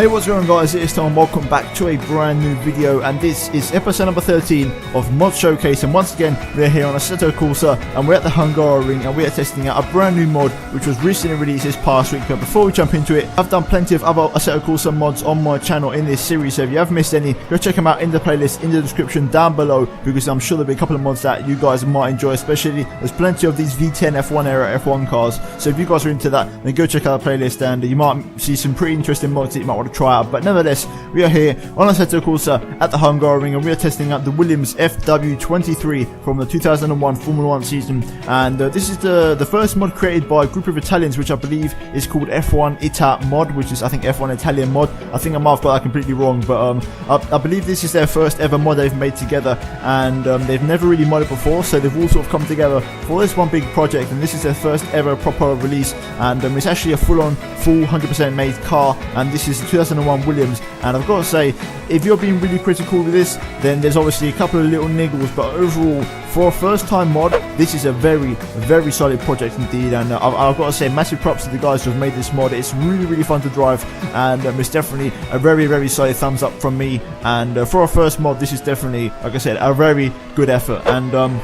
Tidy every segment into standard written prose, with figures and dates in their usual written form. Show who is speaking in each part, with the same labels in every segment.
Speaker 1: Hey, what's going on guys, it is Tom and welcome back to a brand new video, and this is episode number 13 of Mod Showcase. And once again we're here on Assetto Corsa and we're at the Hungaroring and we are testing out a brand new mod which was recently released this past week. But before we jump into it, I've done plenty of other Assetto Corsa mods on my channel in this series, so if you have missed any, go check them out in the playlist in the description down below, because I'm sure there'll be a couple of mods that you guys might enjoy. Especially there's plenty of these V10 F1 era F1 cars, so if you guys are into that, then go check out the playlist and you might see some pretty interesting mods that you might want to try out. But nevertheless, we are here on Assetto Corsa at the Hungaroring and we are testing out the Williams FW23 from the 2001 Formula 1 season. And this is the first mod created by a group of Italians, which I believe is called F1 Ita mod, which is I think F1 Italian mod. I think I might have got that completely wrong, but I believe this is their first ever mod they've made together, and they've never really modded before, so they've all sort of come together for this one big project, and this is their first ever proper release. And it's actually a full 100% made car, and this is the 2001 Williams. And I've got to say, if you're being really critical with this, then there's obviously a couple of little niggles, but overall, for a first time mod, this is a very solid project indeed. And I've got to say massive props to the guys who have made this mod. It's really fun to drive, and it's definitely a very solid thumbs up from me. And for a first mod, this is definitely, like I said, a very good effort. And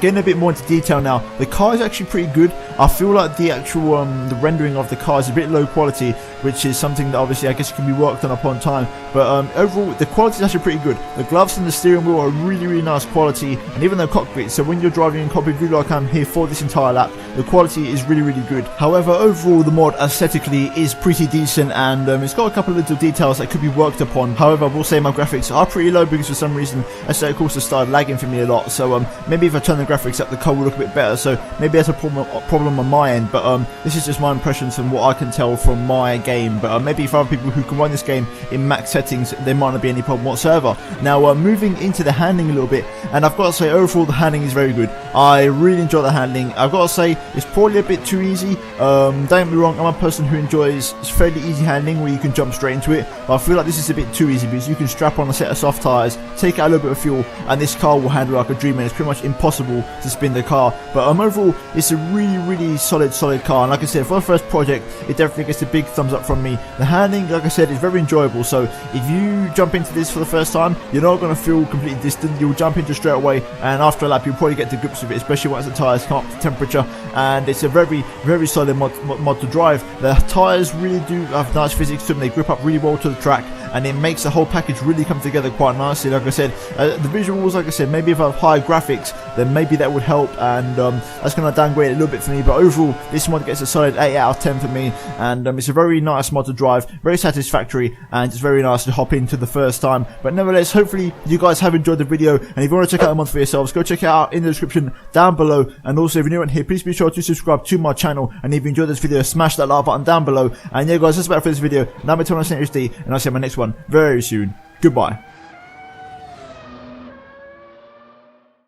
Speaker 1: getting a bit more into detail now, the car is actually pretty good. I feel like the actual the rendering of the car is a bit low quality, which is something that obviously I guess can be worked on upon time. But overall, the quality is actually pretty good. The gloves and the steering wheel are really nice quality, and even the cockpit. So when you're driving in cockpit view like I'm here for this entire lap, the quality is really good. However, overall the mod aesthetically is pretty decent, and it's got a couple of little details that could be worked upon. However, I will say my graphics are pretty low because for some reason Assetto Corsa started lagging for me a lot. So maybe if I turn the graphics up, the car will look a bit better. So maybe that's a problem on my end, but this is just my impressions from what I can tell from my game. But maybe for other people who can run this game in max settings, there might not be any problem whatsoever. Now moving into the handling a little bit, and I've got to say overall the handling is very good. I really enjoy the handling. I've got to say it's probably a bit too easy. Don't get me wrong, I'm a person who enjoys fairly easy handling where you can jump straight into it, but I feel like this is a bit too easy because you can strap on a set of soft tyres, take out a little bit of fuel, and this car will handle like a dream, and it's pretty much impossible to spin the car. But overall it's a really solid car, and like I said, for the first project it definitely gets a big thumbs up from me. The handling, like I said, is very enjoyable, so if you jump into this for the first time, you're not going to feel completely distant. You'll jump into straight away, and after a lap you'll probably get to grips with it, especially once the tyres come up to temperature. And it's a very solid mod to drive. The tyres really do have nice physics to them. They grip up really well to the track, and it makes the whole package really come together quite nicely. Like I said, the visuals, like I said, maybe if I have higher graphics, then maybe that would help, and that's going to downgrade it a little bit for me. But overall, this mod gets a solid 8 out of 10 for me, and it's a very nice mod to drive, very satisfactory, and it's very nice to hop into the first time. But nevertheless, hopefully you guys have enjoyed the video, and if you want to check out the mod for yourselves, go check it out in the description down below. And also, if you're new around here, please be sure to subscribe to my channel, and if you enjoyed this video, smash that like button down below. And yeah guys, that's about it for this video. Now I'm Tom, and I'll see you in my next one very soon. Goodbye.